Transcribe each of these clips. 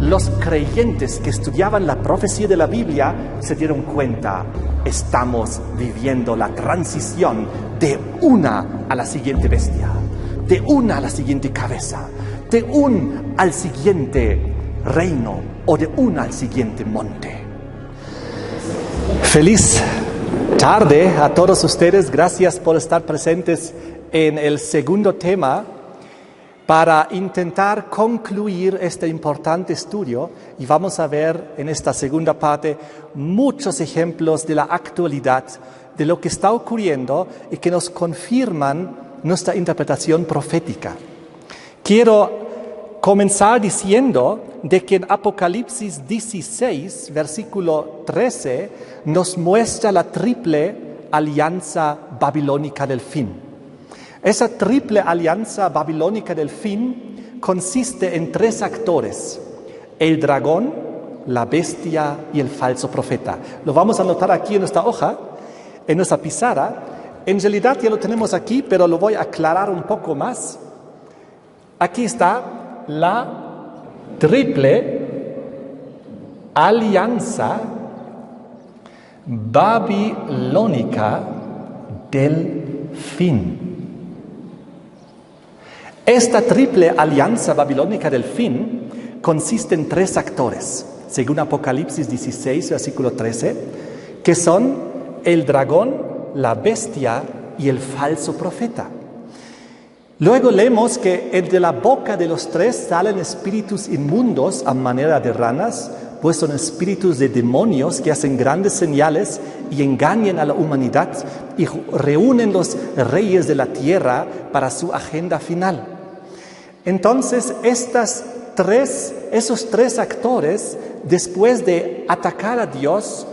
los creyentes que estudiaban la profecía de la Biblia se dieron cuenta, estamos viviendo la transición de una a la siguiente bestia, de una a la siguiente cabeza, de un al siguiente reino o de una al siguiente monte. Feliz tarde a todos ustedes, gracias por estar presentes en el segundo tema para intentar concluir este importante estudio, y vamos a ver en esta segunda parte muchos ejemplos de la actualidad, de lo que está ocurriendo y que nos confirman nuestra interpretación profética. Quiero comenzar diciendo de que en Apocalipsis 16, versículo 13, nos muestra la triple alianza babilónica del fin. Esa triple alianza babilónica del fin consiste en tres actores: el dragón, la bestia y el falso profeta. Lo vamos a anotar aquí en nuestra hoja, en nuestra pizarra. En realidad ya lo tenemos aquí, pero lo voy a aclarar un poco más. Aquí está la triple alianza babilónica del fin. Esta triple alianza babilónica del fin consiste en tres actores, según Apocalipsis 16, versículo 13, que son el dragón, la bestia y el falso profeta. Luego leemos que de la boca de los tres salen espíritus inmundos a manera de ranas, pues son espíritus de demonios que hacen grandes señales y engañan a la humanidad y reúnen los reyes de la tierra para su agenda final. Entonces, esos tres actores, después de atacar a Dios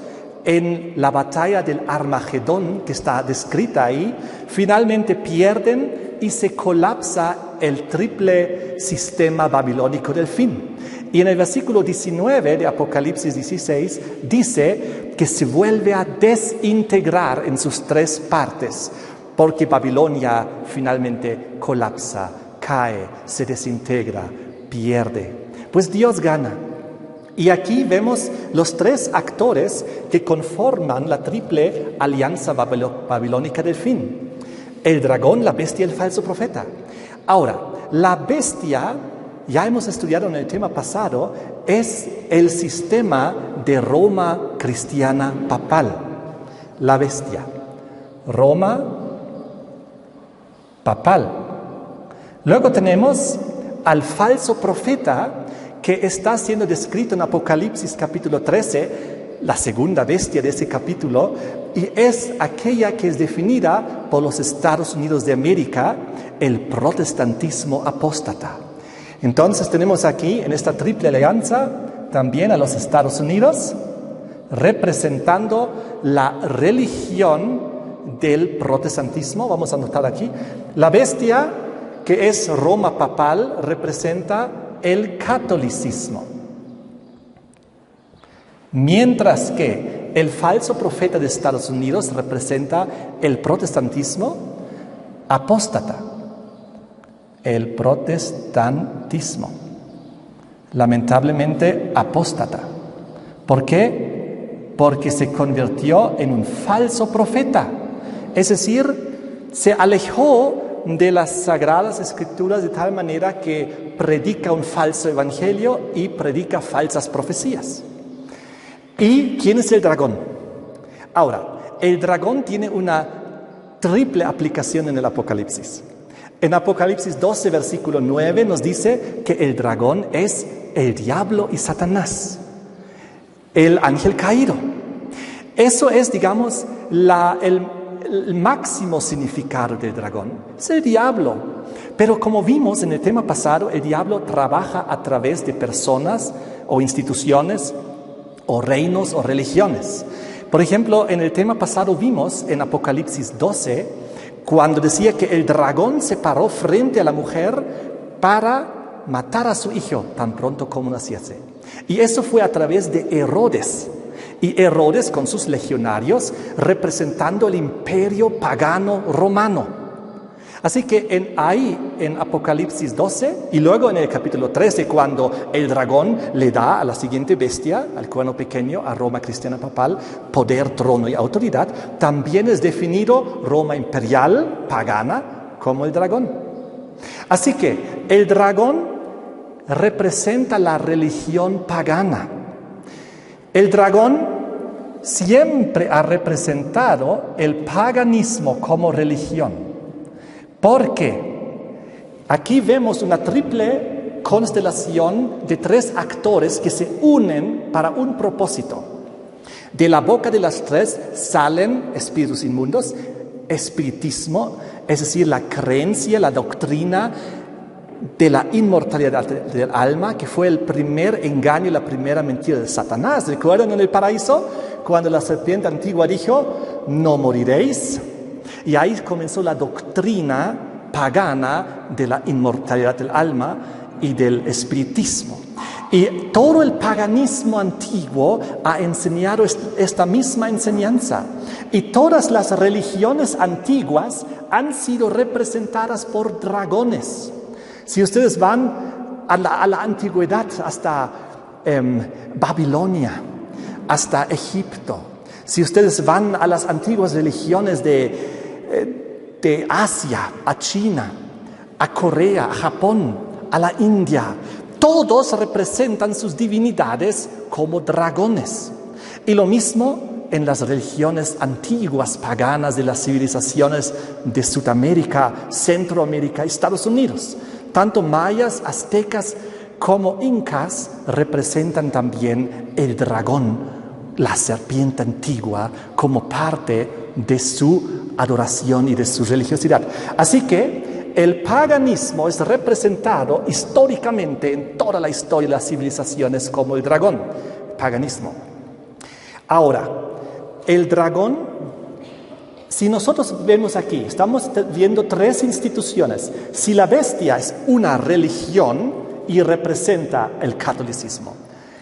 en la batalla del Armagedón, que está descrita ahí, finalmente pierden y se colapsa el triple sistema babilónico del fin. Y en el versículo 19 de Apocalipsis 16 dice que se vuelve a desintegrar en sus tres partes, porque Babilonia finalmente colapsa, cae, se desintegra, pierde. Pues Dios gana. Y aquí vemos los tres actores que conforman la triple alianza babilónica del fin: el dragón, la bestia y el falso profeta. Ahora, la bestia, ya hemos estudiado en el tema pasado, es el sistema de Roma cristiana papal. La bestia, Roma papal. Luego tenemos al falso profeta, que está siendo descrito en Apocalipsis capítulo 13, la segunda bestia de ese capítulo, y es aquella que es definida por los Estados Unidos de América, el protestantismo apóstata. Entonces tenemos aquí en esta triple alianza también a los Estados Unidos, representando la religión del protestantismo. Vamos a anotar aquí. La bestia, que es Roma papal, representa el catolicismo. Mientras que el falso profeta de Estados Unidos representa el protestantismo apóstata. El protestantismo. Lamentablemente apóstata. ¿Por qué? Porque se convirtió en un falso profeta. Es decir, se alejó de las sagradas escrituras de tal manera que predica un falso evangelio y predica falsas profecías. ¿Y quién es el dragón? Ahora, el dragón tiene una triple aplicación en el Apocalipsis. En Apocalipsis 12, versículo 9, nos dice que el dragón es el diablo y Satanás, el ángel caído. Eso es, digamos, el máximo significado del dragón. Es el diablo. Pero como vimos en el tema pasado, el diablo trabaja a través de personas o instituciones o reinos o religiones. Por ejemplo, en el tema pasado vimos en Apocalipsis 12, cuando decía que el dragón se paró frente a la mujer para matar a su hijo tan pronto como naciese. Y eso fue a través de Herodes. Y Herodes con sus legionarios representando el imperio pagano romano. Así que ahí en Apocalipsis 12 y luego en el capítulo 13, cuando el dragón le da a la siguiente bestia, al cuerno pequeño, a Roma cristiana papal, poder, trono y autoridad, también es definido Roma imperial, pagana, como el dragón. Así que el dragón representa la religión pagana. El dragón siempre ha representado el paganismo como religión. Porque aquí vemos una triple constelación de 3 actores que se unen para un propósito. De la boca de las 3 salen espíritus inmundos, espiritismo, es decir, la creencia, la doctrina de la inmortalidad del alma, que fue el primer engaño, la primera mentira de Satanás. ¿Recuerdan en el paraíso? Cuando la serpiente antigua dijo, no moriréis. Y ahí comenzó la doctrina pagana de la inmortalidad del alma y del espiritismo. Y todo el paganismo antiguo ha enseñado esta misma enseñanza. Y todas las religiones antiguas han sido representadas por dragones. Si ustedes van a la antigüedad, hasta Babilonia, hasta Egipto, si ustedes van a las antiguas religiones de Asia, a China, a Corea, a Japón, a la India, todos representan sus divinidades como dragones. Y lo mismo en las religiones antiguas paganas de las civilizaciones de Sudamérica, Centroamérica y Estados Unidos. Tanto mayas, aztecas como incas representan también el dragón, la serpiente antigua, como parte de su adoración y de su religiosidad. Así que el paganismo es representado históricamente en toda la historia de las civilizaciones como el dragón, paganismo. Ahora, el dragón, si nosotros vemos aquí, estamos viendo 3 instituciones. Si la bestia es una religión y representa el catolicismo,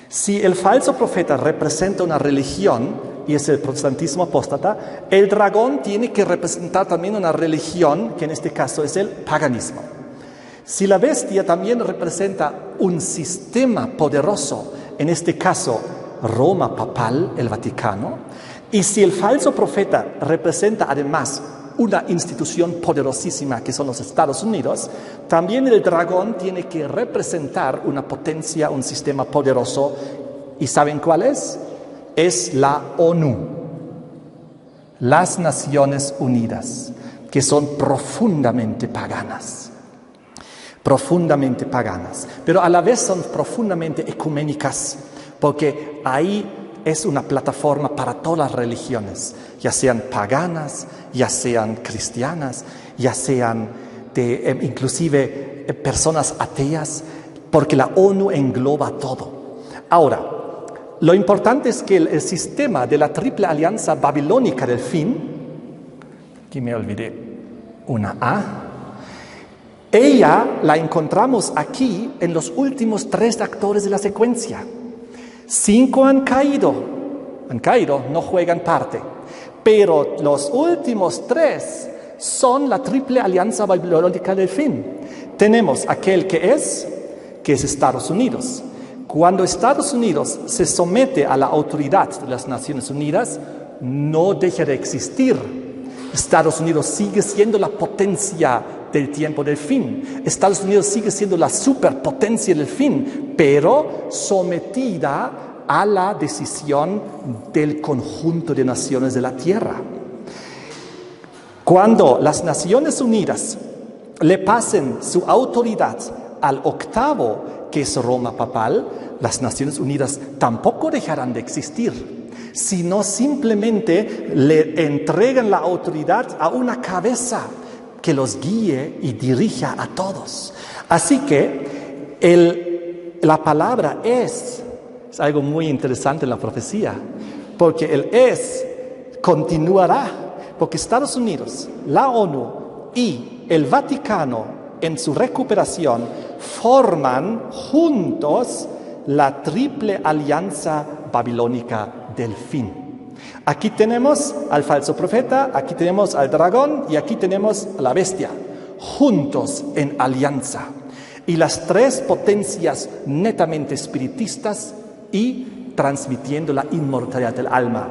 si el falso profeta representa una religión y es el protestantismo apóstata, el dragón tiene que representar también una religión, que en este caso es el paganismo. Si la bestia también representa un sistema poderoso, en este caso Roma papal, el Vaticano, y si el falso profeta representa además una institución poderosísima que son los Estados Unidos, también el dragón tiene que representar una potencia, un sistema poderoso. ¿Y saben cuál es? Es la ONU, las Naciones Unidas, que son profundamente paganas, pero a la vez son profundamente ecuménicas, porque ahí es una plataforma para todas las religiones, ya sean paganas, ya sean cristianas, ya sean inclusive personas ateas, porque la ONU engloba todo. Ahora, lo importante es que el sistema de la triple alianza babilónica del fin, aquí me olvidé una A, ella la encontramos aquí en los últimos 3 actores de la secuencia. 5 han caído, no juegan parte, pero los últimos 3 son la triple alianza babilónica del fin. Tenemos aquel que es Estados Unidos. Cuando Estados Unidos se somete a la autoridad de las Naciones Unidas, no deja de existir. Estados Unidos sigue siendo la potencia del tiempo del fin. Estados Unidos sigue siendo la superpotencia del fin, pero sometida a la decisión del conjunto de naciones de la Tierra. Cuando las Naciones Unidas le pasen su autoridad al 8º, que es Roma papal, las Naciones Unidas tampoco dejarán de existir, sino simplemente le entregan la autoridad a una cabeza que los guíe y dirija a todos. Así que la palabra es algo muy interesante en la profecía, porque el es continuará, porque Estados Unidos, la ONU y el Vaticano en su recuperación forman juntos la triple alianza babilónica del fin. Aquí tenemos al falso profeta, aquí tenemos al dragón y aquí tenemos a la bestia. juntos en alianza. Y las tres potencias netamente espiritistas y transmitiendo la inmortalidad del alma.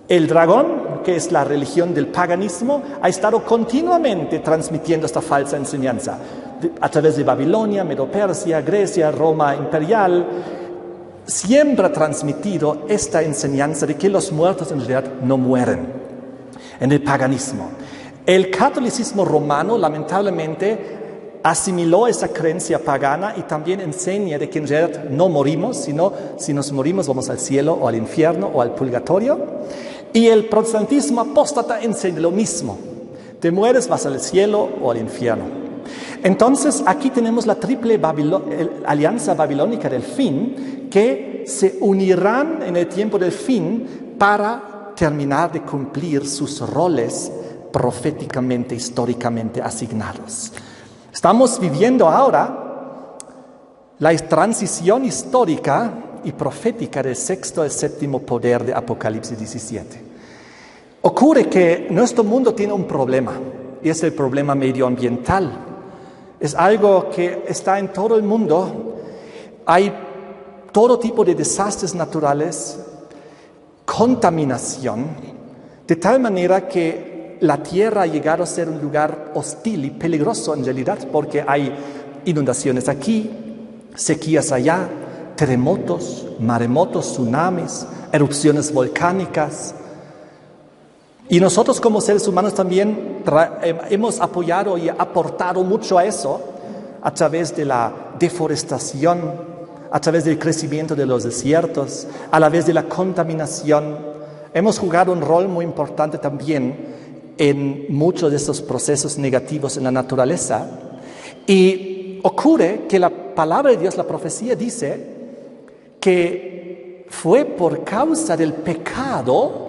El dragón, que es la religión del paganismo, ha estado continuamente transmitiendo esta falsa enseñanza. A través de Babilonia, Medo-Persia, Grecia, Roma imperial, siempre ha transmitido esta enseñanza de que los muertos en realidad no mueren en el paganismo. El catolicismo romano, lamentablemente, asimiló esa creencia pagana y también enseña de que en realidad no morimos, sino si nos morimos vamos al cielo o al infierno o al purgatorio. Y el protestantismo apóstata enseña lo mismo. Te mueres, vas al cielo o al infierno. Entonces, aquí tenemos la triple alianza babilónica del fin, que se unirán en el tiempo del fin para terminar de cumplir sus roles proféticamente, históricamente asignados. Estamos viviendo ahora la transición histórica y profética del sexto al séptimo poder de Apocalipsis 17. Ocurre que nuestro mundo tiene un problema, y es el problema medioambiental. Es algo que está en todo el mundo. Hay todo tipo de desastres naturales, contaminación, de tal manera que la tierra ha llegado a ser un lugar hostil y peligroso en realidad, porque hay inundaciones aquí, sequías allá, terremotos, maremotos, tsunamis, erupciones volcánicas. Y nosotros como seres humanos también hemos apoyado y aportado mucho a eso a través de la deforestación, a través del crecimiento de los desiertos, a través de la contaminación. Hemos jugado un rol muy importante también en muchos de estos procesos negativos en la naturaleza. Y ocurre que la palabra de Dios, la profecía, dice que fue por causa del pecado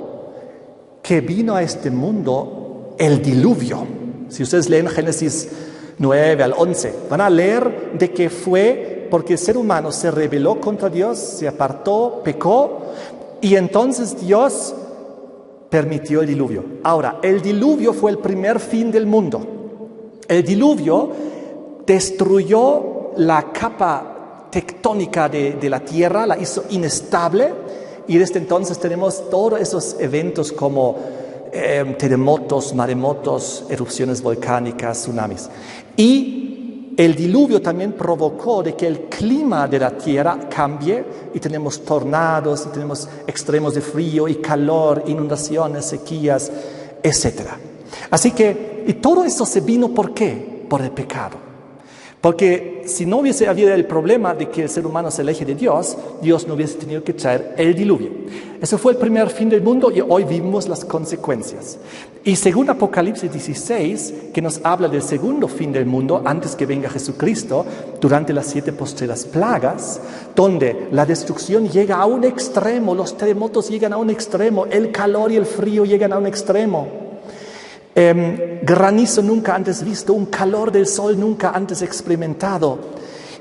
que vino a este mundo el diluvio. Si ustedes leen Génesis 9 al 11, van a leer de que fue porque el ser humano se rebeló contra Dios, se apartó, pecó, y entonces Dios permitió el diluvio. Ahora, el diluvio fue el primer fin del mundo. El diluvio destruyó la capa tectónica de la tierra, la hizo inestable, y desde entonces tenemos todos esos eventos como terremotos, maremotos, erupciones volcánicas, tsunamis. Y el diluvio también provocó de que el clima de la tierra cambie y tenemos tornados, y tenemos extremos de frío y calor, inundaciones, sequías, etc. Así que, y todo eso se vino ¿por qué? Por el pecado. Porque si no hubiese habido el problema de que el ser humano se aleje de Dios, Dios no hubiese tenido que traer el diluvio. Ese fue el primer fin del mundo y hoy vivimos las consecuencias. Y según Apocalipsis 16, que nos habla del segundo fin del mundo antes que venga Jesucristo, durante las 7 postreras plagas, donde la destrucción llega a un extremo, los terremotos llegan a un extremo, el calor y el frío llegan a un extremo. Granizo nunca antes visto, un calor del sol nunca antes experimentado,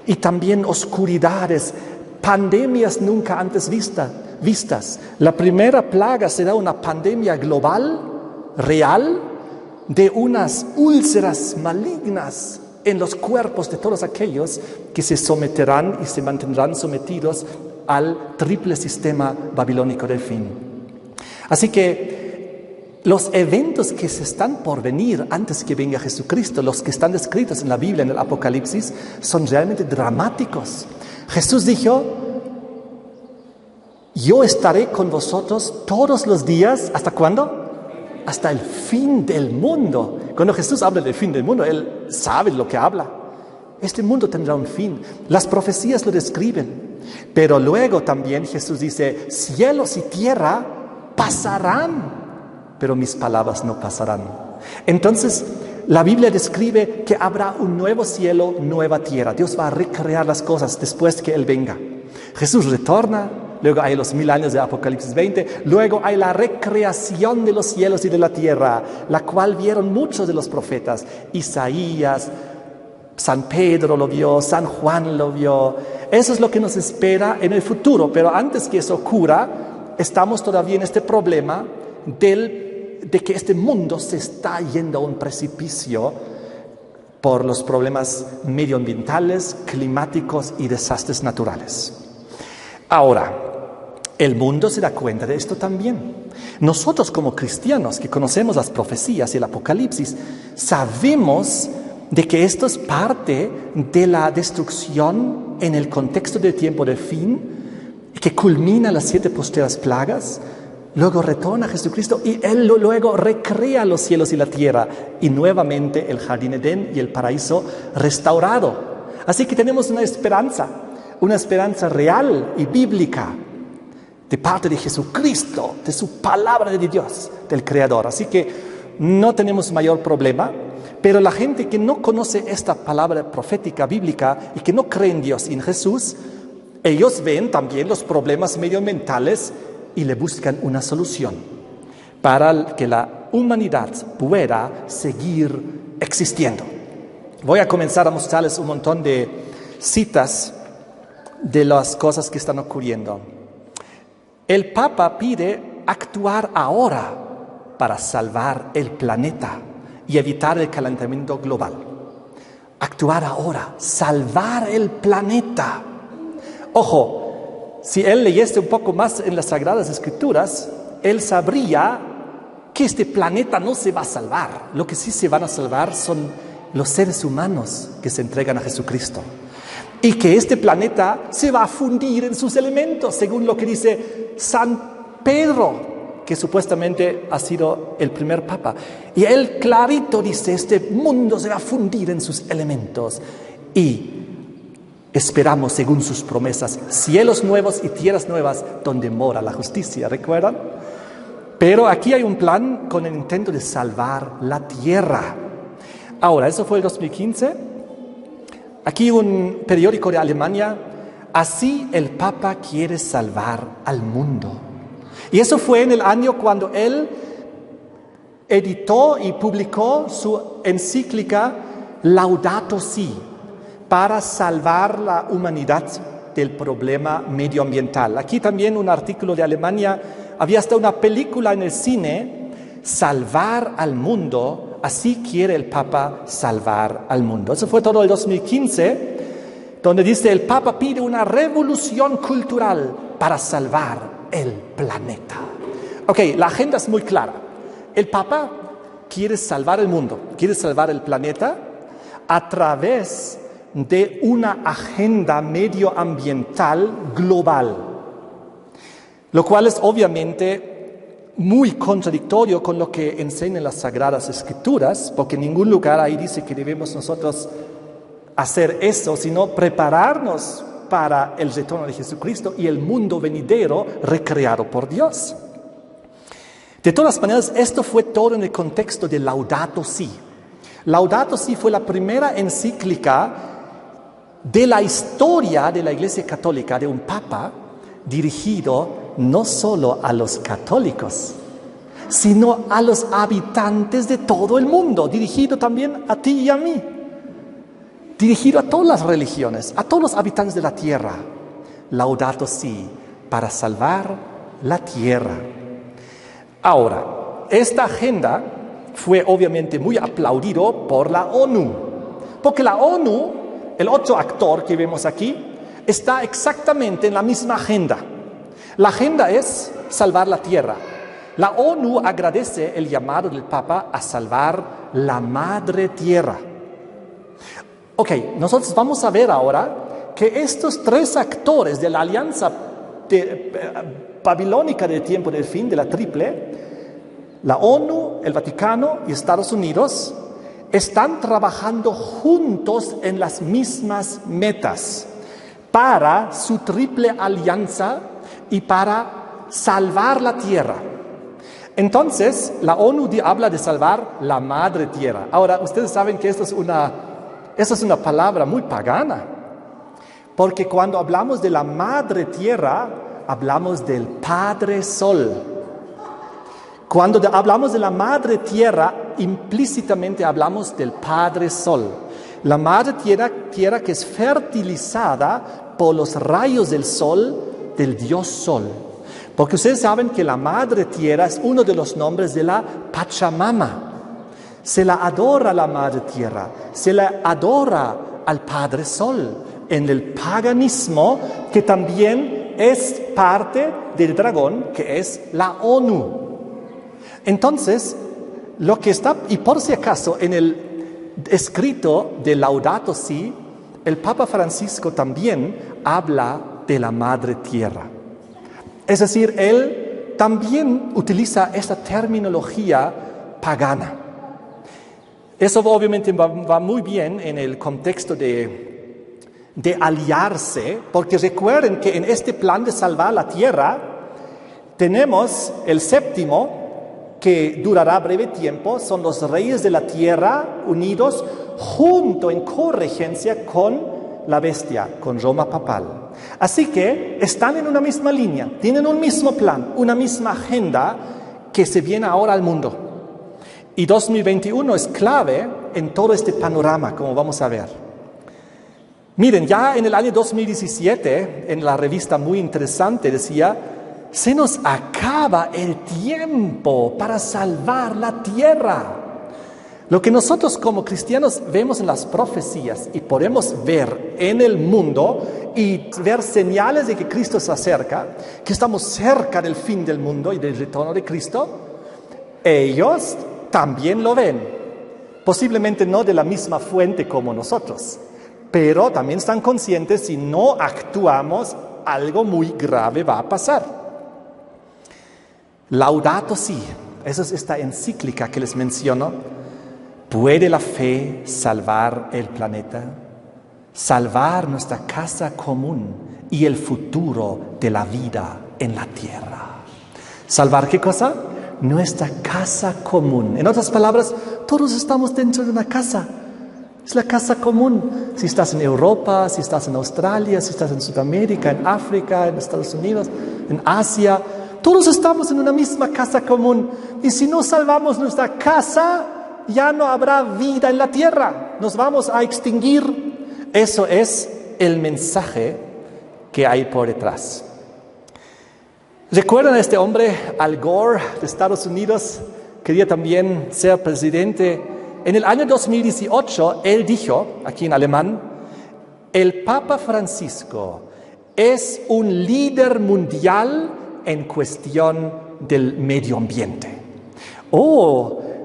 y también oscuridades, pandemias nunca antes vistas. La primera plaga será una pandemia global, real, de unas úlceras malignas en los cuerpos de todos aquellos que se someterán y se mantendrán sometidos al triple sistema babilónico del fin. Así que los eventos que se están por venir antes que venga Jesucristo, los que están descritos en la Biblia, en el Apocalipsis, son realmente dramáticos. Jesús dijo: yo estaré con vosotros todos los días, ¿hasta cuándo? Hasta el fin del mundo. Cuando Jesús habla del fin del mundo, Él sabe lo que habla. Este mundo tendrá un fin. Las profecías lo describen. Pero luego también Jesús dice: cielos y tierra pasarán, pero mis palabras no pasarán. Entonces, la Biblia describe que habrá un nuevo cielo, nueva tierra. Dios va a recrear las cosas después que Él venga. Jesús retorna, luego hay los 1000 años de Apocalipsis 20, luego hay la recreación de los cielos y de la tierra, la cual vieron muchos de los profetas. Isaías, San Pedro lo vio, San Juan lo vio. Eso es lo que nos espera en el futuro, pero antes que eso ocurra, estamos todavía en este problema de que este mundo se está yendo a un precipicio por los problemas medioambientales, climáticos y desastres naturales. Ahora, el mundo se da cuenta de esto también. Nosotros como cristianos que conocemos las profecías y el Apocalipsis, sabemos de que esto es parte de la destrucción en el contexto del tiempo del fin, que culmina las 7 postreras plagas, luego retorna a Jesucristo y Él luego recrea los cielos y la tierra y nuevamente el jardín Edén y el paraíso restaurado. Así que tenemos una esperanza real y bíblica de parte de Jesucristo, de su palabra de Dios, del Creador. Así que no tenemos mayor problema, pero la gente que no conoce esta palabra profética bíblica y que no cree en Dios y en Jesús, ellos ven también los problemas medioambientales y le buscan una solución para que la humanidad pueda seguir existiendo. Voy a comenzar a mostrarles un montón de citas de las cosas que están ocurriendo. El Papa pide actuar ahora para salvar el planeta y evitar el calentamiento global. Actuar ahora, salvar el planeta. Ojo, si él leyese un poco más en las Sagradas Escrituras, él sabría que este planeta no se va a salvar. Lo que sí se van a salvar son los seres humanos que se entregan a Jesucristo. Y que este planeta se va a fundir en sus elementos, según lo que dice San Pedro, que supuestamente ha sido el primer papa. Y él clarito dice, este mundo se va a fundir en sus elementos. Y esperamos, según sus promesas, cielos nuevos y tierras nuevas donde mora la justicia, ¿recuerdan? Pero aquí hay un plan con el intento de salvar la tierra. Ahora, eso fue el 2015. Aquí un periódico de Alemania, así el Papa quiere salvar al mundo. Y eso fue en el año cuando él editó y publicó su encíclica Laudato Si, para salvar la humanidad del problema medioambiental. Aquí también un artículo de Alemania, había hasta una película en el cine, Salvar al mundo, así quiere el Papa salvar al mundo. Eso fue todo el 2015, donde dice el Papa pide una revolución cultural para salvar el planeta. Ok, la agenda es muy clara. El Papa quiere salvar el mundo, quiere salvar el planeta a través de una agenda medioambiental global, lo cual es obviamente muy contradictorio con lo que enseñan las Sagradas Escrituras, porque en ningún lugar ahí dice que debemos nosotros hacer eso, sino prepararnos para el retorno de Jesucristo y el mundo venidero recreado por Dios. De todas maneras, esto fue todo en el contexto de Laudato Si. Laudato Si fue la primera encíclica de la historia de la Iglesia Católica, de un papa dirigido no solo a los católicos, sino a los habitantes de todo el mundo, dirigido también a ti y a mí, dirigido a todas las religiones, a todos los habitantes de la tierra. Laudato Si, para salvar la tierra. Ahora, esta agenda fue obviamente muy aplaudido por la ONU, porque la ONU, el otro actor que vemos aquí, está exactamente en la misma agenda. La agenda es salvar la tierra. La ONU agradece el llamado del Papa a salvar la madre tierra. Ok, nosotros vamos a ver ahora que estos 3 actores de la alianza babilónica del tiempo del fin, de la triple, la ONU, el Vaticano y Estados Unidos, están trabajando juntos en las mismas metas para su triple alianza y para salvar la tierra. Entonces, la ONU habla de salvar la madre tierra. Ahora, ustedes saben que esto es una palabra muy pagana, porque cuando hablamos de la madre tierra, hablamos del Padre Sol. Cuando hablamos de la madre tierra, implícitamente hablamos del Padre Sol. La madre tierra que es fertilizada por los rayos del sol, del Dios Sol. Porque ustedes saben que la madre tierra es uno de los nombres de la Pachamama. Se la adora a la Madre Tierra, se la adora al Padre Sol, en el paganismo que también es parte del dragón, que es la ONU. Entonces, lo que está, y por si acaso, en el escrito de Laudato Si, el Papa Francisco también habla de la Madre Tierra. Es decir, él también utiliza esta terminología pagana. Eso obviamente va muy bien en el contexto de aliarse, porque recuerden que en este plan de salvar la tierra tenemos el séptimo, que durará breve tiempo, son los reyes de la tierra unidos junto en corregencia con la bestia, con Roma papal. Así que están en una misma línea, tienen un mismo plan, una misma agenda que se viene ahora al mundo. Y 2021 es clave en todo este panorama, como vamos a ver. Miren, ya en el año 2017, en la revista muy interesante, decía: se nos acaba el tiempo para salvar la tierra. Lo que nosotros como cristianos vemos en las profecías y podemos ver en el mundo y ver señales de que Cristo se acerca, que estamos cerca del fin del mundo y del retorno de Cristo, ellos también lo ven. Posiblemente no de la misma fuente como nosotros, pero también están conscientes: si no actuamos, algo muy grave va a pasar. Laudato Si, esa es esta encíclica que les menciono. ¿Puede la fe salvar el planeta? Salvar nuestra casa común y el futuro de la vida en la tierra. ¿Salvar qué cosa? Nuestra casa común. En otras palabras, todos estamos dentro de una casa. Es la casa común. Si estás en Europa, si estás en Australia, si estás en Sudamérica, en África, en Estados Unidos, en Asia, todos estamos en una misma casa común. Y si no salvamos nuestra casa, ya no habrá vida en la tierra. Nos vamos a extinguir. Eso es el mensaje que hay por detrás. ¿Recuerdan a este hombre, Al Gore, de Estados Unidos? Quería también ser presidente. En el año 2018, él dijo, aquí en alemán: el Papa Francisco es un líder mundial en cuestión del medio ambiente.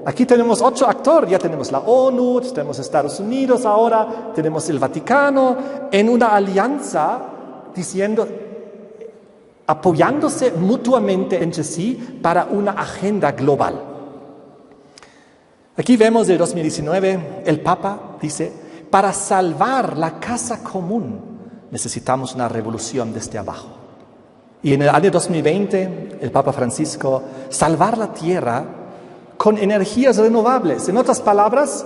Aquí tenemos 8 actores, ya tenemos la ONU, tenemos Estados Unidos ahora, tenemos el Vaticano, en una alianza apoyándose mutuamente entre sí para una agenda global. Aquí vemos del 2019, el Papa dice: para salvar la casa común necesitamos una revolución desde abajo. Y en el año 2020, el Papa Francisco: salvar la tierra con energías renovables. En otras palabras,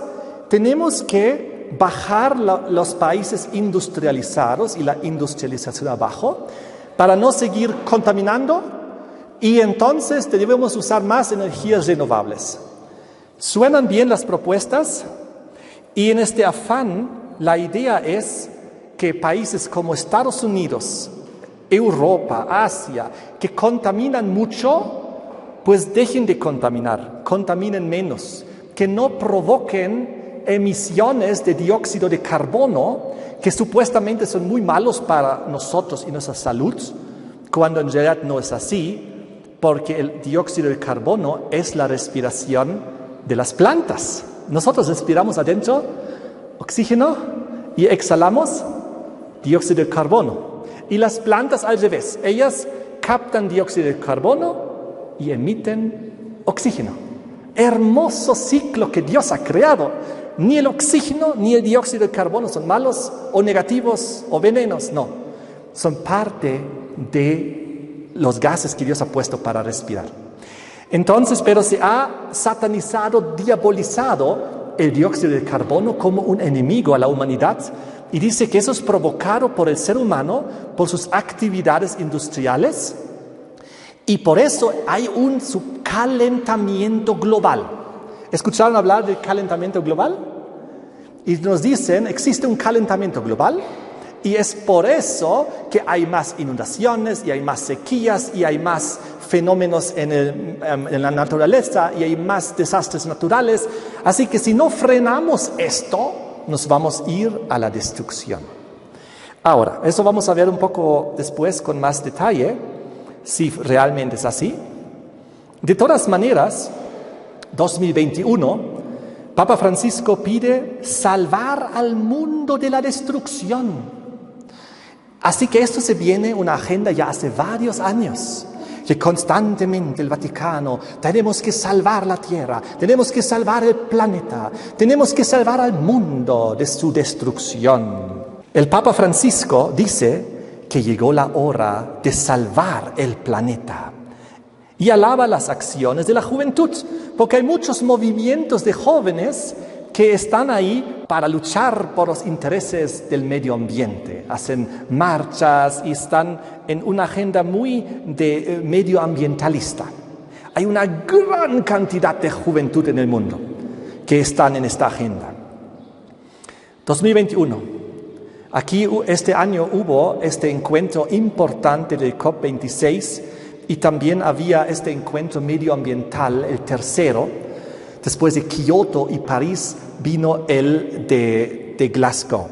tenemos que bajar los países industrializados y la industrialización abajo para no seguir contaminando, y entonces debemos usar más energías renovables. ¿Suenan bien las propuestas? Y en este afán, la idea es que países como Estados Unidos, Europa, Asia, que contaminan mucho, pues dejen de contaminar, contaminen menos, que no provoquen emisiones de dióxido de carbono, que supuestamente son muy malos para nosotros y nuestra salud, cuando en realidad no es así, porque el dióxido de carbono es la respiración de las plantas. Nosotros respiramos adentro oxígeno y exhalamos dióxido de carbono. Y las plantas al revés, ellas captan dióxido de carbono y emiten oxígeno. Hermoso ciclo que Dios ha creado. Ni el oxígeno ni el dióxido de carbono son malos o negativos o venenos, no. Son parte de los gases que Dios ha puesto para respirar. Entonces, pero se ha satanizado, diabolizado el dióxido de carbono como un enemigo a la humanidad, y dice que eso es provocado por el ser humano, por sus actividades industriales, y por eso hay un subcalentamiento global. ¿Escucharon hablar del calentamiento global? Y nos dicen, existe un calentamiento global, y es por eso que hay más inundaciones, y hay más sequías, y hay más fenómenos en la naturaleza, y hay más desastres naturales. Así que si no frenamos esto, nos vamos a ir a la destrucción. Ahora, eso vamos a ver un poco después con más detalle, si realmente es así. De todas maneras, 2021, Papa Francisco pide salvar al mundo de la destrucción. Así que esto se viene una agenda ya hace varios años, que constantemente el Vaticano, tenemos que salvar la tierra, tenemos que salvar el planeta, tenemos que salvar al mundo de su destrucción. El Papa Francisco dice que llegó la hora de salvar el planeta y alaba las acciones de la juventud, porque hay muchos movimientos de jóvenes que están ahí para luchar por los intereses del medio ambiente. Hacen marchas y están en una agenda muy medioambientalista. Hay una gran cantidad de juventud en el mundo que están en esta agenda. 2021. Aquí este año hubo este encuentro importante del COP26 y también había este encuentro medioambiental, el tercero. Después de Kioto y París vino el de Glasgow.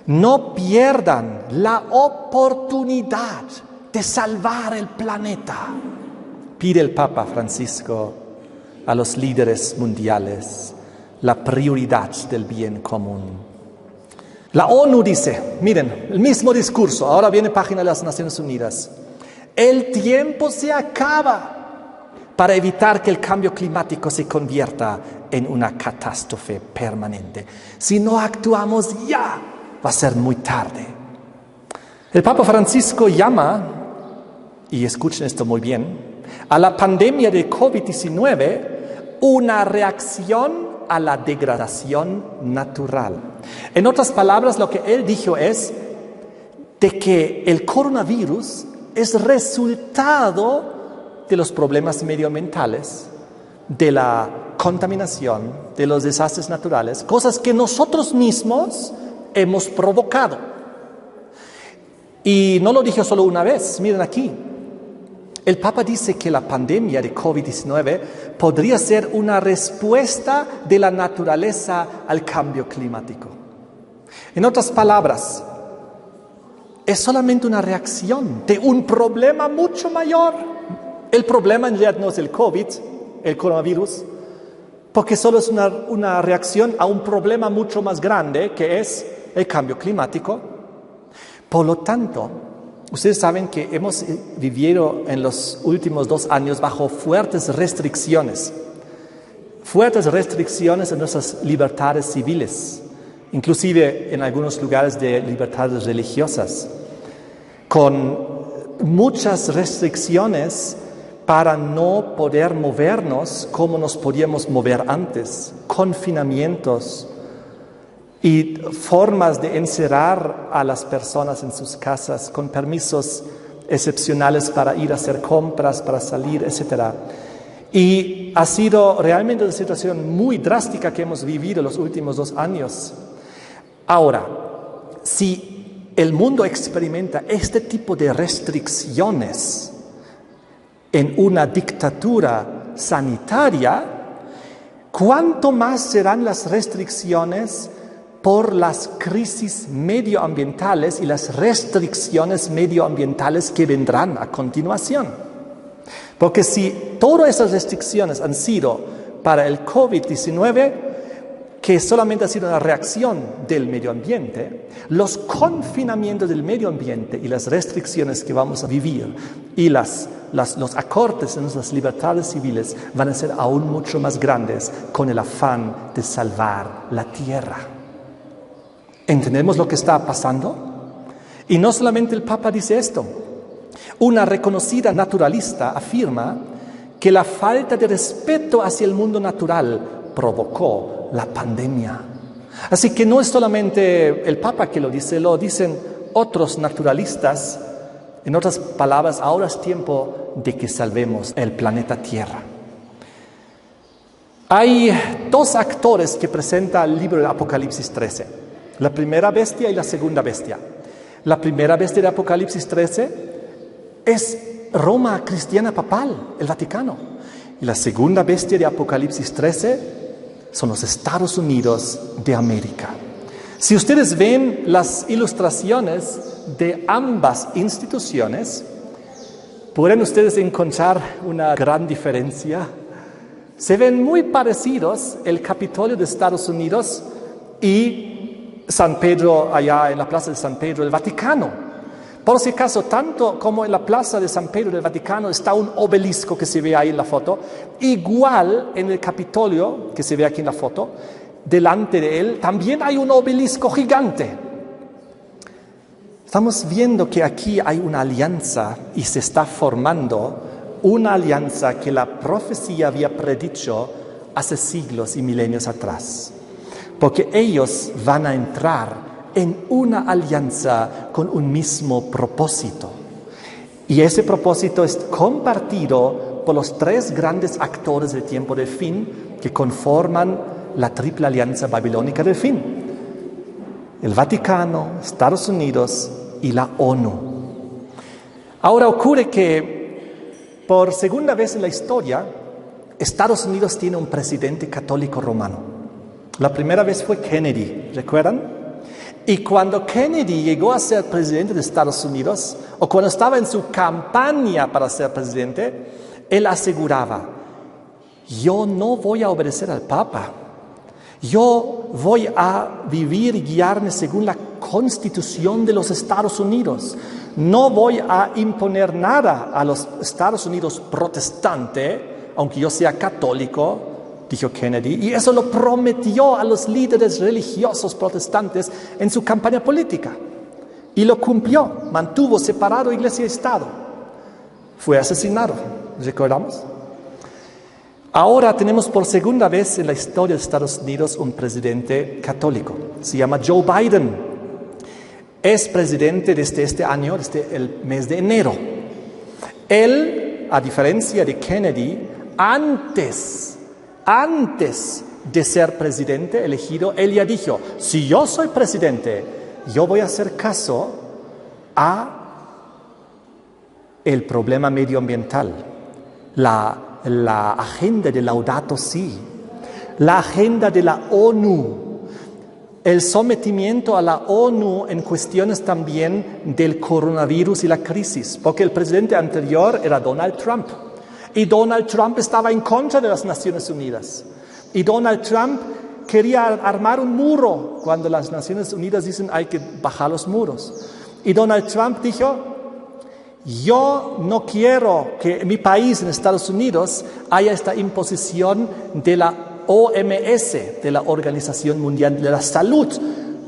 No pierdan la oportunidad de salvar el planeta, pide el Papa Francisco a los líderes mundiales, la prioridad del bien común. La ONU dice, miren, el mismo discurso, ahora viene página de las Naciones Unidas. El tiempo se acaba para evitar que el cambio climático se convierta en una catástrofe permanente. Si no actuamos ya, va a ser muy tarde. El Papa Francisco llama, y escuchen esto muy bien, a la pandemia de COVID-19 una reacción a la degradación natural. En otras palabras, lo que él dijo es de que el coronavirus es resultado de los problemas medioambientales, de la contaminación, de los desastres naturales, cosas que nosotros mismos hemos provocado. Y no lo dije solo una vez, miren aquí. El Papa dice que la pandemia de COVID-19 podría ser una respuesta de la naturaleza al cambio climático. En otras palabras, es solamente una reacción de un problema mucho mayor. El problema en realidad no es el COVID, el coronavirus, porque solo es una reacción a un problema mucho más grande que es el cambio climático. Por lo tanto, ustedes saben que hemos vivido en los últimos 2 años bajo fuertes restricciones en nuestras libertades civiles, inclusive en algunos lugares de libertades religiosas, con muchas restricciones para no poder movernos como nos podíamos mover antes, confinamientos y formas de encerrar a las personas en sus casas con permisos excepcionales para ir a hacer compras, para salir, etc. Y ha sido realmente una situación muy drástica que hemos vivido los últimos 2 años. Ahora, si el mundo experimenta este tipo de restricciones en una dictadura sanitaria, ¿cuánto más serán las restricciones por las crisis medioambientales y las restricciones medioambientales que vendrán a continuación? Porque si todas esas restricciones han sido para el COVID-19, que solamente ha sido una reacción del medio ambiente, los confinamientos del medio ambiente y las restricciones que vamos a vivir y los acortes en nuestras libertades civiles van a ser aún mucho más grandes con el afán de salvar la tierra. ¿Entendemos lo que está pasando? Y no solamente el Papa dice esto. Una reconocida naturalista afirma que la falta de respeto hacia el mundo natural provocó la pandemia. Así que no es solamente el Papa que lo dicen otros naturalistas. En otras palabras, ahora es tiempo de que salvemos el planeta Tierra. Hay 2 actores que presenta el libro de Apocalipsis 13. La primera bestia y la segunda bestia. La primera bestia de Apocalipsis 13 es Roma cristiana papal, el Vaticano. Y la segunda bestia de Apocalipsis 13 son los Estados Unidos de América. Si ustedes ven las ilustraciones de ambas instituciones, pueden ustedes encontrar una gran diferencia. Se ven muy parecidos el Capitolio de Estados Unidos y San Pedro, allá en la Plaza de San Pedro, el Vaticano. Por si acaso, tanto como en la Plaza de San Pedro del Vaticano está un obelisco que se ve ahí en la foto, igual en el Capitolio, que se ve aquí en la foto, delante de él también hay un obelisco gigante. Estamos viendo que aquí hay una alianza y se está formando una alianza que la profecía había predicho hace siglos y milenios atrás. Porque ellos van a entrar en una alianza con un mismo propósito. Y ese propósito es compartido por los tres grandes actores del tiempo del fin que conforman la triple alianza babilónica del fin: el Vaticano, Estados Unidos y la ONU. Ahora ocurre que por segunda vez en la historia, Estados Unidos tiene un presidente católico romano. La primera vez fue Kennedy, ¿recuerdan? Y cuando Kennedy llegó a ser presidente de Estados Unidos, o cuando estaba en su campaña para ser presidente, él aseguraba: yo no voy a obedecer al Papa, yo voy a vivir y guiarme según la Constitución de los Estados Unidos, no voy a imponer nada a los Estados Unidos protestante, aunque yo sea católico, dijo Kennedy, y eso lo prometió a los líderes religiosos protestantes en su campaña política. Y lo cumplió, mantuvo separado Iglesia y Estado. Fue asesinado, ¿recordamos? Ahora tenemos por segunda vez en la historia de Estados Unidos un presidente católico. Se llama Joe Biden. Es presidente desde este año, desde el mes de enero. Él, a diferencia de Kennedy, antes de ser presidente elegido, él ya dijo: si yo soy presidente, yo voy a hacer caso a el problema medioambiental, la agenda de Laudato Si, la agenda de la ONU, el sometimiento a la ONU en cuestiones también del coronavirus y la crisis, porque el presidente anterior era Donald Trump. Y Donald Trump estaba en contra de las Naciones Unidas. Y Donald Trump quería armar un muro cuando las Naciones Unidas dicen hay que bajar los muros. Y Donald Trump dijo: yo no quiero que en mi país, en Estados Unidos, haya esta imposición de la OMS, de la Organización Mundial de la Salud.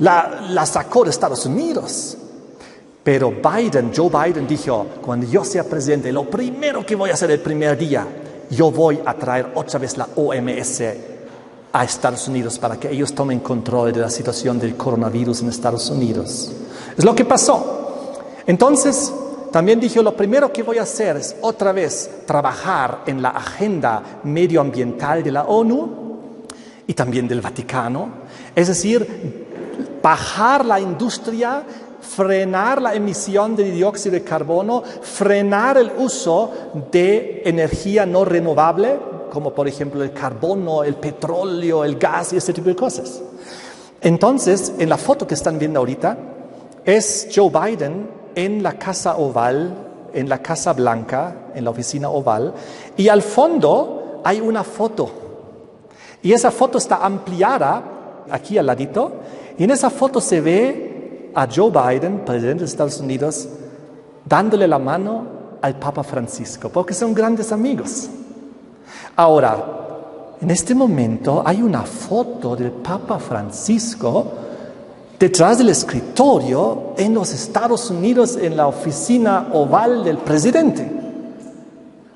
La sacó de Estados Unidos. Pero Joe Biden dijo: cuando yo sea presidente, lo primero que voy a hacer el primer día, yo voy a traer otra vez la OMS a Estados Unidos para que ellos tomen control de la situación del coronavirus en Estados Unidos. Es lo que pasó. Entonces, también dijo: lo primero que voy a hacer es otra vez trabajar en la agenda medioambiental de la ONU y también del Vaticano. Es decir, bajar la industria, frenar la emisión de dióxido de carbono, frenar el uso de energía no renovable, como por ejemplo el carbono, el petróleo, el gas y ese tipo de cosas. Entonces, en la foto que están viendo ahorita, es Joe Biden en la Casa Oval, en la Casa Blanca, en la oficina oval, y al fondo hay una foto. Y esa foto está ampliada aquí al ladito, y en esa foto se ve a Joe Biden, presidente de Estados Unidos, dándole la mano al Papa Francisco, porque son grandes amigos. Ahora, en este momento hay una foto del Papa Francisco detrás del escritorio en los Estados Unidos, en la oficina oval del presidente.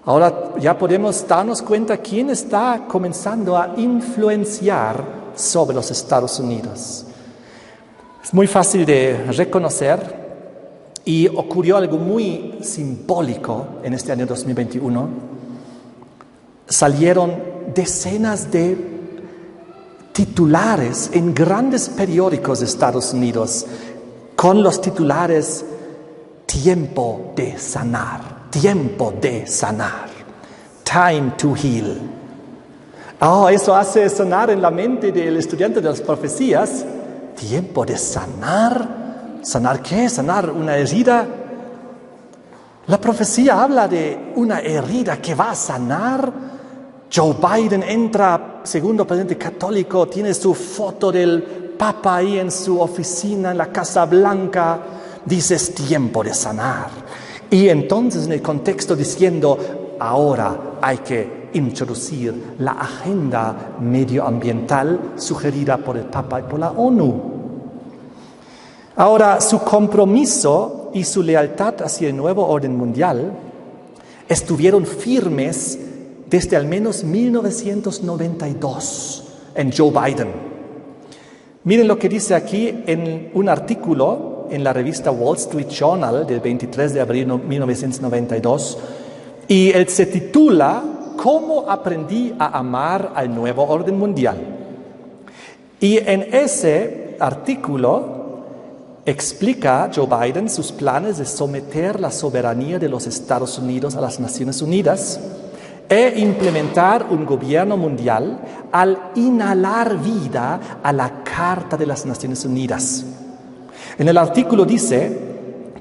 Ahora ya podemos darnos cuenta quién está comenzando a influenciar sobre los Estados Unidos. Es muy fácil de reconocer y ocurrió algo muy simbólico en este año 2021. Salieron decenas de titulares en grandes periódicos de Estados Unidos con los titulares: tiempo de sanar, time to heal. Eso hace sonar en la mente del estudiante de las profecías, tiempo de sanar. ¿Sanar qué? ¿Sanar una herida? La profecía habla de una herida que va a sanar. Joe Biden entra, segundo presidente católico, tiene su foto del Papa ahí en su oficina en la Casa Blanca. Dice, es tiempo de sanar. Y entonces en el contexto diciendo, ahora hay que introducir la agenda medioambiental sugerida por el Papa y por la ONU. Ahora, su compromiso y su lealtad hacia el nuevo orden mundial estuvieron firmes desde al menos 1992 en Joe Biden. Miren lo que dice aquí en un artículo en la revista Wall Street Journal del 23 de abril de 1992, y él se titula ¿Cómo aprendí a amar al nuevo orden mundial? Y en ese artículo explica Joe Biden sus planes de someter la soberanía de los Estados Unidos a las Naciones Unidas e implementar un gobierno mundial al inhalar vida a la Carta de las Naciones Unidas. En el artículo dice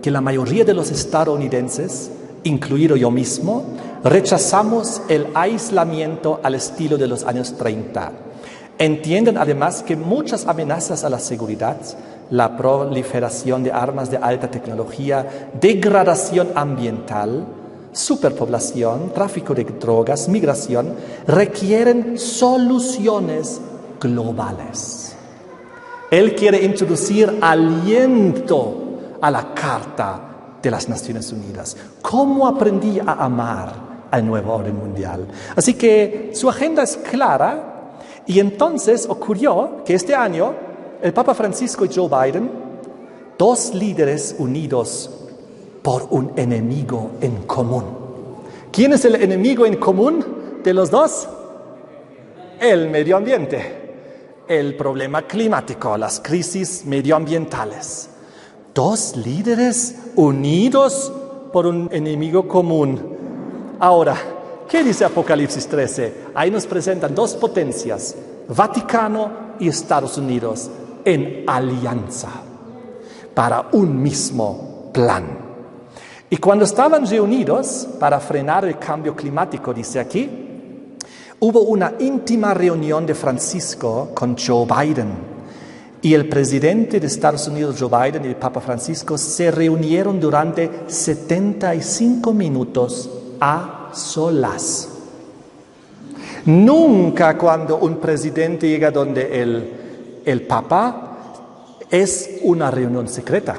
que la mayoría de los estadounidenses, incluido yo mismo, rechazamos el aislamiento al estilo de los años 30. Entienden además que muchas amenazas a la seguridad, la proliferación de armas de alta tecnología, degradación ambiental, superpoblación, tráfico de drogas, migración, requieren soluciones globales. Él quiere introducir aliento a la Carta de las Naciones Unidas. ¿Cómo aprendí a amar al nuevo orden mundial? Así que su agenda es clara, y entonces ocurrió que este año el Papa Francisco y Joe Biden, dos líderes unidos por un enemigo en común. ¿Quién es el enemigo en común de los dos? El medio ambiente, el problema climático, las crisis medioambientales. Dos líderes unidos por un enemigo común. Ahora, ¿qué dice Apocalipsis 13? Ahí nos presentan dos potencias, Vaticano y Estados Unidos, en alianza para un mismo plan. Y cuando estaban reunidos para frenar el cambio climático, dice aquí, hubo una íntima reunión de Francisco con Joe Biden. Y el presidente de Estados Unidos, Joe Biden, y el Papa Francisco se reunieron durante 75 minutos a solas. Nunca cuando un presidente llega donde el Papa es una reunión secreta,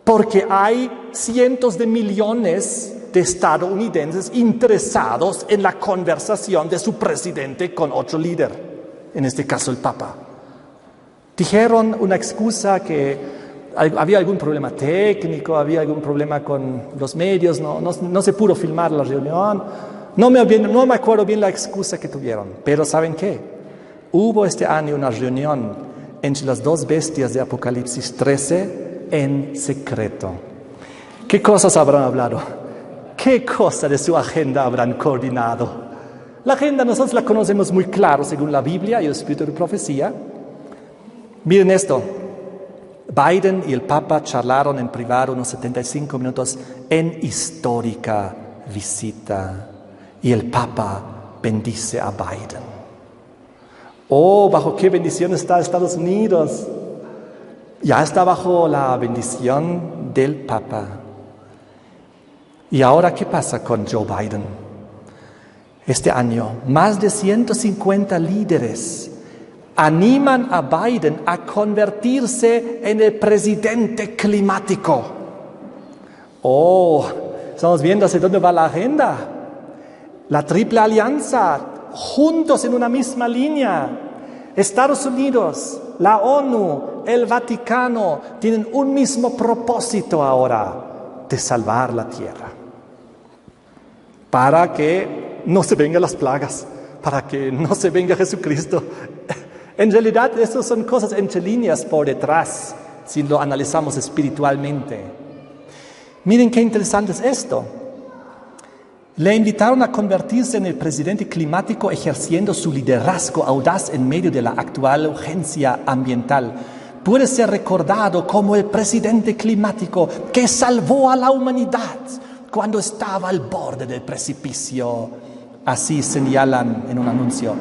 porque hay cientos de millones de estadounidenses interesados en la conversación de su presidente con otro líder, en este caso el Papa. Dijeron una excusa que había algún problema técnico, había algún problema con los medios, no se pudo filmar la reunión. No me acuerdo bien la excusa que tuvieron, pero ¿saben qué? Hubo este año una reunión entre las dos bestias de Apocalipsis 13 en secreto. ¿Qué cosas habrán hablado? ¿Qué cosa de su agenda habrán coordinado? La agenda nosotros la conocemos muy claro según la Biblia y el espíritu de profecía. Miren esto, Biden y el Papa charlaron en privado unos 75 minutos en histórica visita, y el Papa bendice a Biden. ¿Bajo qué bendición está Estados Unidos? Ya está bajo la bendición del Papa. ¿Y ahora qué pasa con Joe Biden? Este año, más de 150 líderes animan a Biden a convertirse en el presidente climático. Estamos viendo hacia dónde va la agenda. La triple alianza, juntos en una misma línea. Estados Unidos, la ONU, el Vaticano, tienen un mismo propósito ahora, de salvar la tierra. Para que no se vengan las plagas, para que no se venga Jesucristo. En realidad, estas son cosas entre líneas por detrás, si lo analizamos espiritualmente. Miren qué interesante es esto. Le invitaron a convertirse en el presidente climático ejerciendo su liderazgo audaz en medio de la actual urgencia ambiental. Puede ser recordado como el presidente climático que salvó a la humanidad cuando estaba al borde del precipicio. Así señalan en un anuncio.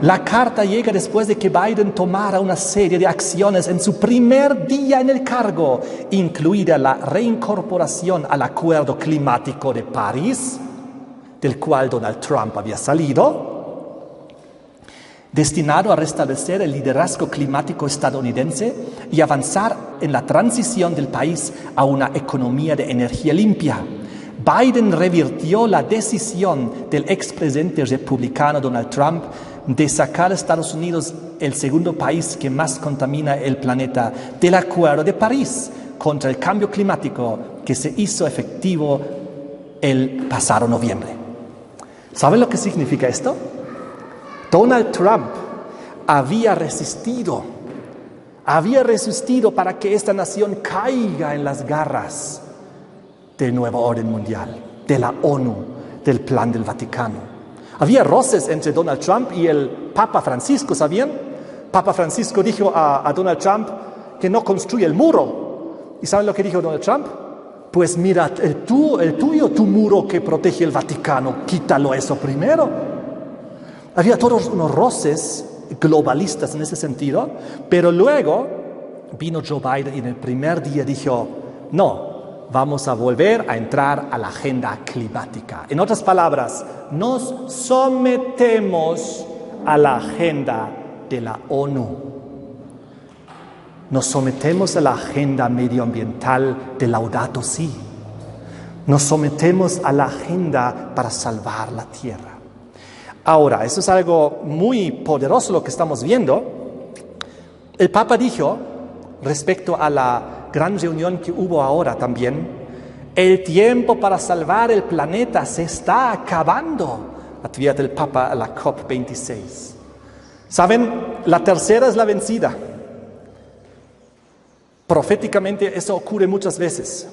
La carta llega después de que Biden tomara una serie de acciones en su primer día en el cargo, incluida la reincorporación al Acuerdo Climático de París, del cual Donald Trump había salido, destinado a restablecer el liderazgo climático estadounidense y avanzar en la transición del país a una economía de energía limpia. Biden revirtió la decisión del expresidente republicano Donald Trump de sacar a Estados Unidos, el segundo país que más contamina el planeta, del Acuerdo de París contra el cambio climático que se hizo efectivo el pasado noviembre. ¿Saben lo que significa esto? Donald Trump había resistido para que esta nación caiga en las garras del nuevo orden mundial, de la ONU, del Plan del Vaticano. Había roces entre Donald Trump y el Papa Francisco, ¿sabían? Papa Francisco dijo a Donald Trump que no construya el muro. ¿Y saben lo que dijo Donald Trump? Pues mira, tu muro que protege el Vaticano, quítalo eso primero. Había todos unos roces globalistas en ese sentido, pero luego vino Joe Biden y en el primer día dijo, no, vamos a volver a entrar a la agenda climática. En otras palabras, nos sometemos a la agenda de la ONU. Nos sometemos a la agenda medioambiental de Laudato Si. Nos sometemos a la agenda para salvar la tierra. Ahora, eso es algo muy poderoso lo que estamos viendo. El Papa dijo, respecto a la gran reunión que hubo ahora también, el tiempo para salvar el planeta se está acabando. Advierte del Papa a la COP26. ¿Saben? La tercera es la vencida. Proféticamente eso ocurre muchas veces.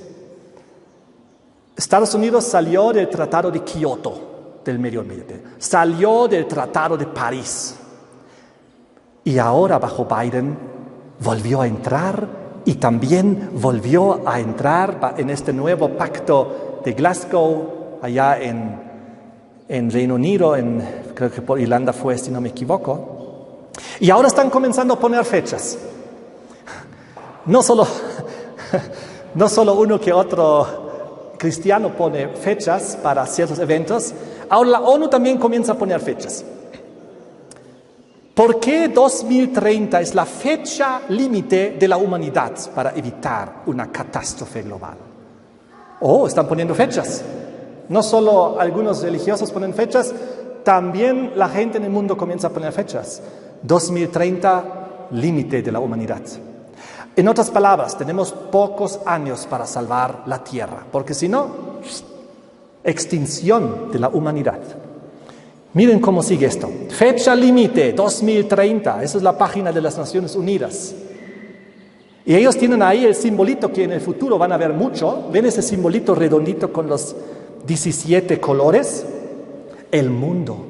Estados Unidos salió del Tratado de Kioto, del Medio Ambiente, salió del Tratado de París y ahora bajo Biden volvió a entrar y también volvió a entrar en este nuevo pacto de Glasgow allá en Reino Unido, creo que por Irlanda fue, si no me equivoco, y ahora están comenzando a poner fechas. No solo uno que otro cristiano pone fechas para ciertos eventos, ahora la ONU también comienza a poner fechas. ¿Por qué 2030 es la fecha límite de la humanidad para evitar una catástrofe global? Están poniendo fechas. No solo algunos religiosos ponen fechas, también la gente en el mundo comienza a poner fechas. 2030, límite de la humanidad. En otras palabras, tenemos pocos años para salvar la Tierra, porque si no, extinción de la humanidad. Miren cómo sigue esto. Fecha límite, 2030. Esa es la página de las Naciones Unidas. Y ellos tienen ahí el simbolito que en el futuro van a ver mucho. ¿Ven ese simbolito redondito con los 17 colores? El mundo.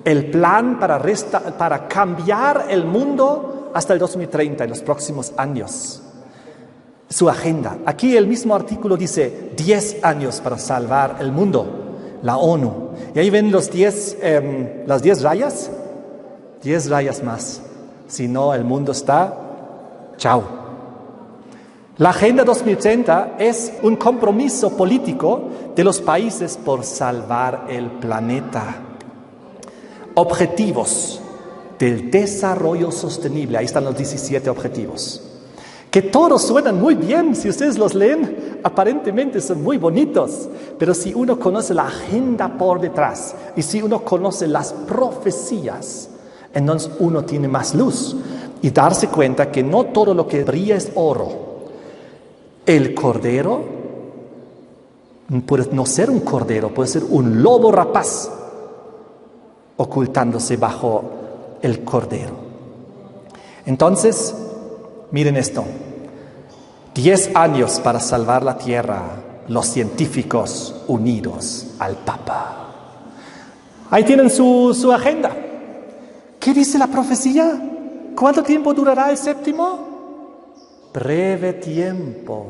El plan para cambiar el mundo hasta el 2030, en los próximos años. Su agenda. Aquí el mismo artículo dice 10 años para salvar el mundo. La ONU. Y ahí ven las 10 rayas. 10 rayas más. Si no, el mundo está... chao. La Agenda 2030 es un compromiso político de los países por salvar el planeta. Objetivos del desarrollo sostenible. Ahí están los 17 objetivos. Que todos suenan muy bien, si ustedes los leen, aparentemente son muy bonitos, pero si uno conoce la agenda por detrás y si uno conoce las profecías, entonces uno tiene más luz y darse cuenta que no todo lo que brilla es oro. El cordero puede no ser un cordero, puede ser un lobo rapaz ocultándose bajo el cordero. Entonces, miren esto, 10 años para salvar la tierra, los científicos unidos al Papa. Ahí tienen su agenda. ¿Qué dice la profecía? ¿Cuánto tiempo durará el séptimo? Breve tiempo.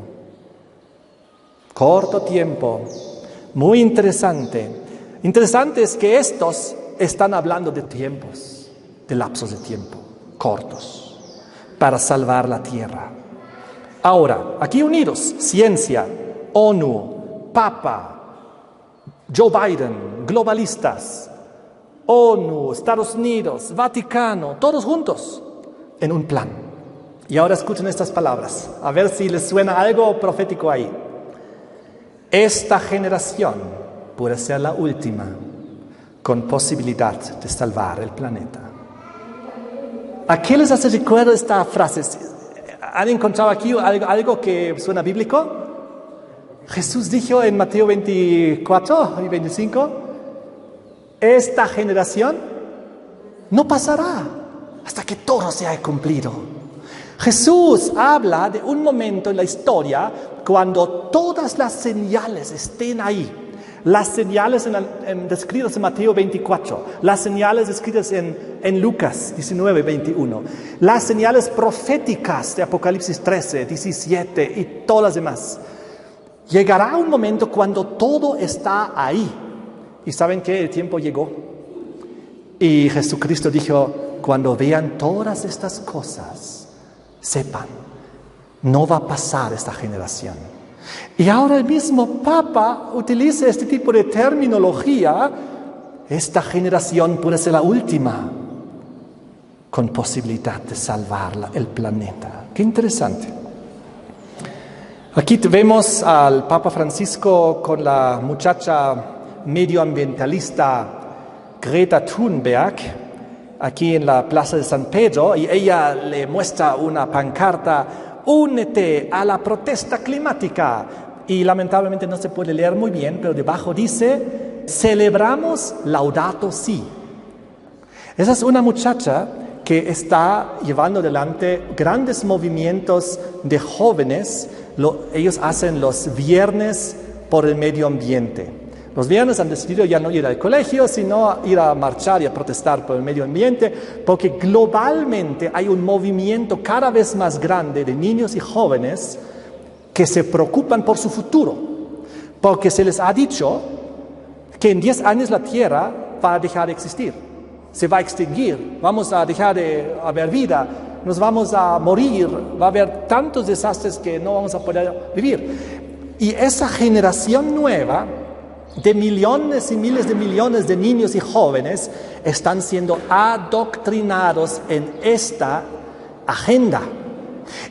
Corto tiempo. Muy interesante. Interesante es que estos están hablando de tiempos, de lapsos de tiempo cortos, para salvar la tierra. Ahora, aquí unidos, ciencia, ONU, Papa, Joe Biden, globalistas, ONU, Estados Unidos, Vaticano, todos juntos en un plan. Y ahora escuchen estas palabras, a ver si les suena algo profético ahí. Esta generación puede ser la última con posibilidad de salvar el planeta. ¿A qué les hace recuerdo esta frase? ¿Han encontrado aquí algo que suena bíblico? Jesús dijo en Mateo 24 y 25, esta generación no pasará hasta que todo se haya cumplido. Jesús habla de un momento en la historia cuando todas las señales estén ahí. Las señales descritas en Mateo 24, las señales escritas en Lucas 19, 21, las señales proféticas de Apocalipsis 13, 17 y todas las demás. Llegará un momento cuando todo está ahí. ¿Y saben qué? El tiempo llegó. Y Jesucristo dijo, cuando vean todas estas cosas, sepan, no va a pasar esta generación. Y ahora el mismo Papa utiliza este tipo de terminología. Esta generación puede ser la última, con posibilidad de salvar el planeta. Qué interesante. Aquí vemos al Papa Francisco con la muchacha medioambientalista Greta Thunberg, aquí en la Plaza de San Pedro, y ella le muestra una pancarta: únete a la protesta climática. Y lamentablemente no se puede leer muy bien, pero debajo dice: celebramos Laudato Si. Esa es una muchacha que está llevando adelante grandes movimientos de jóvenes. Ellos hacen los viernes por el medio ambiente. Los viernes han decidido ya no ir al colegio, sino ir a marchar y a protestar por el medio ambiente, porque globalmente hay un movimiento cada vez más grande de niños y jóvenes que se preocupan por su futuro, porque se les ha dicho que en 10 años la Tierra va a dejar de existir, se va a extinguir, vamos a dejar de haber vida, nos vamos a morir, va a haber tantos desastres que no vamos a poder vivir. Y esa generación nueva de millones y miles de millones de niños y jóvenes están siendo adoctrinados en esta agenda.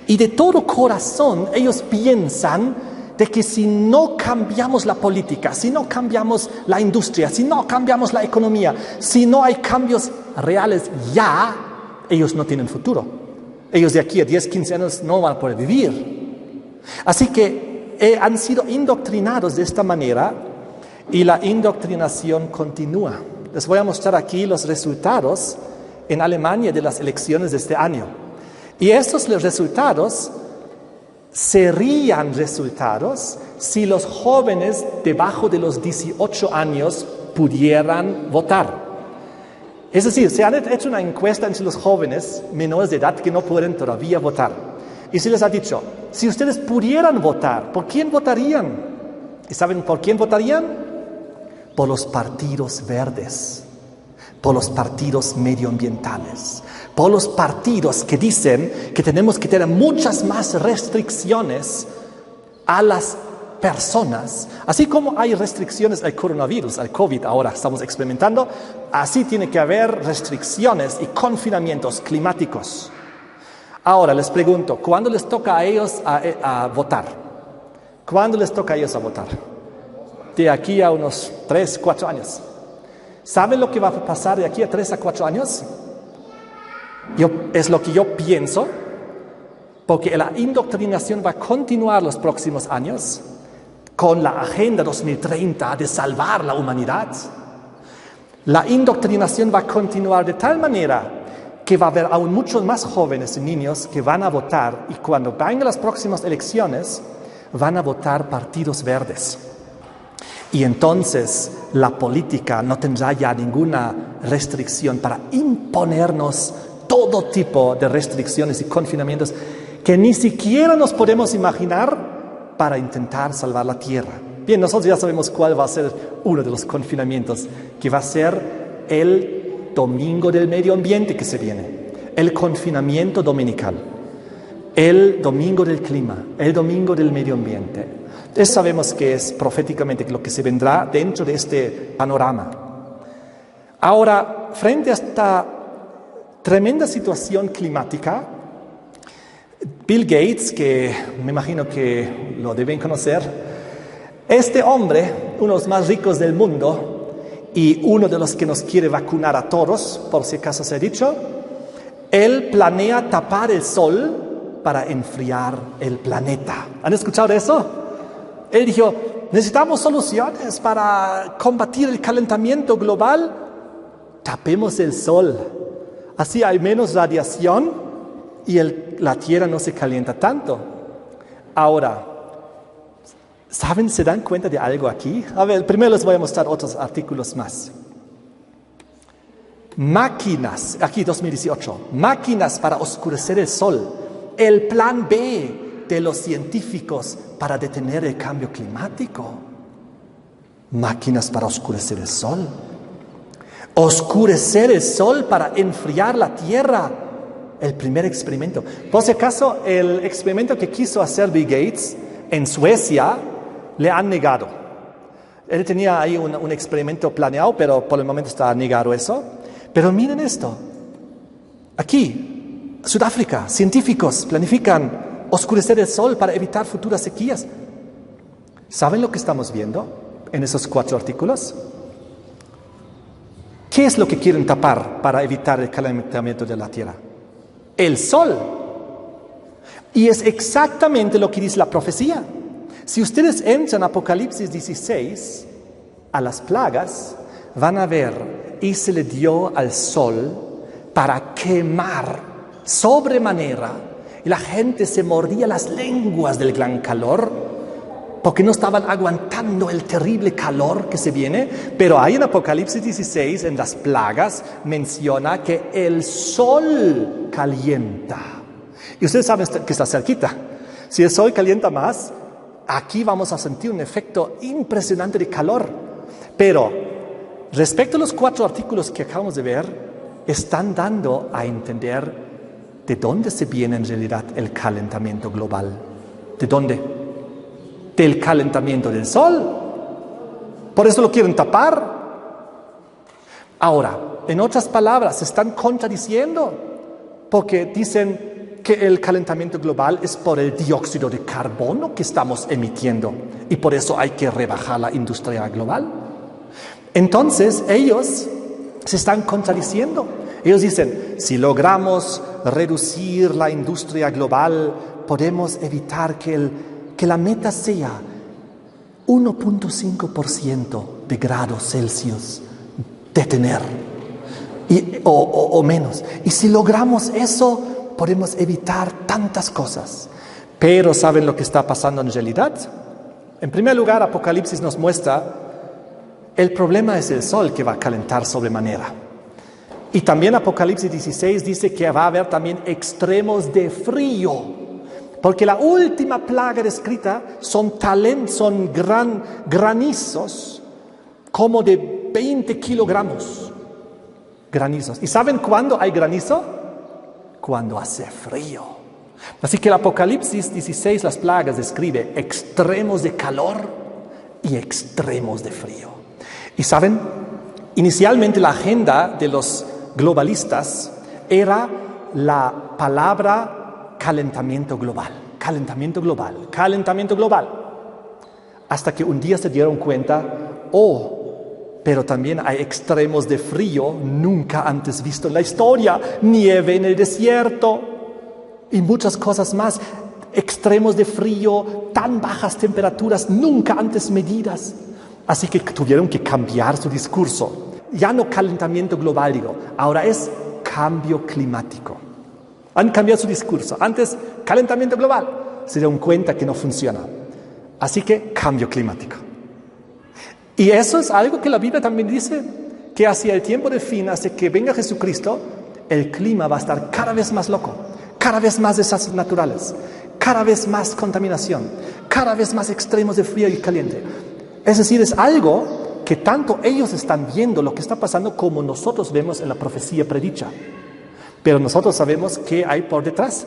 Y de todo corazón ellos piensan de que si no cambiamos la política, si no cambiamos la industria, si no cambiamos la economía, si no hay cambios reales ya, ellos no tienen futuro. Ellos de aquí a 10, 15 años no van a poder vivir. Así que han sido indoctrinados de esta manera y la indoctrinación continúa. Les voy a mostrar aquí los resultados en Alemania de las elecciones de este año. Y estos resultados serían resultados si los jóvenes debajo de los 18 años pudieran votar. Es decir, se han hecho una encuesta entre los jóvenes menores de edad que no pueden todavía votar. Y se les ha dicho, si ustedes pudieran votar, ¿por quién votarían? ¿Y saben por quién votarían? Por los partidos verdes, por los partidos medioambientales, por los partidos que dicen que tenemos que tener muchas más restricciones a las personas. Así como hay restricciones al coronavirus, al COVID, ahora estamos experimentando, así tiene que haber restricciones y confinamientos climáticos. Ahora les pregunto, ¿cuándo les toca a ellos a votar? ¿Cuándo les toca a ellos a votar? De aquí a unos 3, 4 años. ¿Saben lo que va a pasar de aquí a 3 a 4 años? Es lo que yo pienso, porque la indoctrinación va a continuar los próximos años con la Agenda 2030 de salvar la humanidad. La indoctrinación va a continuar de tal manera que va a haber aún muchos más jóvenes y niños que van a votar, y cuando vengan las próximas elecciones van a votar partidos verdes. Y entonces la política no tendrá ya ninguna restricción para imponernos todo tipo de restricciones y confinamientos que ni siquiera nos podemos imaginar para intentar salvar la tierra. Bien, nosotros ya sabemos cuál va a ser uno de los confinamientos, que va a ser el domingo del medio ambiente que se viene, el confinamiento dominical, el domingo del clima, el domingo del medio ambiente. Entonces sabemos que es proféticamente lo que se vendrá dentro de este panorama. Ahora, frente a esta tremenda situación climática, Bill Gates, que me imagino que lo deben conocer, este hombre, uno de los más ricos del mundo y uno de los que nos quiere vacunar a todos, por si acaso se ha dicho, él planea tapar el sol para enfriar el planeta. ¿Han escuchado eso? Él dijo, necesitamos soluciones para combatir el calentamiento global, tapemos el sol, así hay menos radiación y la Tierra no se calienta tanto. Ahora, ¿saben? ¿Se dan cuenta de algo aquí? A ver, primero les voy a mostrar otros artículos más. Máquinas, aquí 2018, máquinas para oscurecer el sol, el plan B de los científicos para detener el cambio climático. Máquinas para oscurecer el sol. Oscurecer el sol para enfriar la Tierra. El primer experimento. Por si acaso, el experimento que quiso hacer Bill Gates en Suecia le han negado. Él tenía ahí un experimento planeado, pero por el momento está negado eso. Pero miren esto. Aquí, Sudáfrica, científicos planifican oscurecer el sol para evitar futuras sequías. ¿Saben lo que estamos viendo en esos 4 artículos? ¿Qué es lo que quieren tapar para evitar el calentamiento de la Tierra? El sol. Y es exactamente lo que dice la profecía. Si ustedes entran a Apocalipsis 16, a las plagas, van a ver, y se le dio al sol para quemar sobremanera, y la gente se mordía las lenguas del gran calor, porque no estaban aguantando el terrible calor que se viene. Pero ahí en Apocalipsis 16, en las plagas, menciona que el sol calienta. Y ustedes saben que está cerquita. Si el sol calienta más, aquí vamos a sentir un efecto impresionante de calor. Pero respecto a los 4 artículos que acabamos de ver, están dando a entender de dónde se viene en realidad el calentamiento global. ¿De dónde? Del calentamiento del sol. Por eso lo quieren tapar. Ahora, en otras palabras, se están contradiciendo, porque dicen que el calentamiento global es por el dióxido de carbono que estamos emitiendo y por eso hay que rebajar la industria global. Entonces, ellos se están contradiciendo. Ellos dicen, si logramos reducir la industria global, podemos evitar que la meta sea 1.5% de grados Celsius detener o menos. Y si logramos eso, podemos evitar tantas cosas. Pero ¿saben lo que está pasando en realidad? En primer lugar, Apocalipsis nos muestra el problema es el sol que va a calentar sobremanera. Y también Apocalipsis 16 dice que va a haber también extremos de frío. Porque la última plaga descrita son granizos como de 20 kilogramos. Granizos. ¿Y saben cuándo hay granizo? Cuando hace frío. Así que el Apocalipsis 16, las plagas, describe extremos de calor y extremos de frío. Y saben, inicialmente la agenda de los globalistas era la palabra calentamiento global, calentamiento global, calentamiento global. Hasta que un día se dieron cuenta, pero también hay extremos de frío nunca antes visto en la historia, nieve en el desierto y muchas cosas más. Extremos de frío, tan bajas temperaturas nunca antes medidas. Así que tuvieron que cambiar su discurso. Ya no calentamiento global, ahora es cambio climático. Han cambiado su discurso. Antes, calentamiento global. Se dieron cuenta que no funciona. Así que, cambio climático. Y eso es algo que la Biblia también dice, que hacia el tiempo del fin, hasta que venga Jesucristo, el clima va a estar cada vez más loco, cada vez más desastres naturales, cada vez más contaminación, cada vez más extremos de frío y caliente. Es decir, es algo que tanto ellos están viendo lo que está pasando como nosotros vemos en la profecía predicha. Pero nosotros sabemos qué hay por detrás.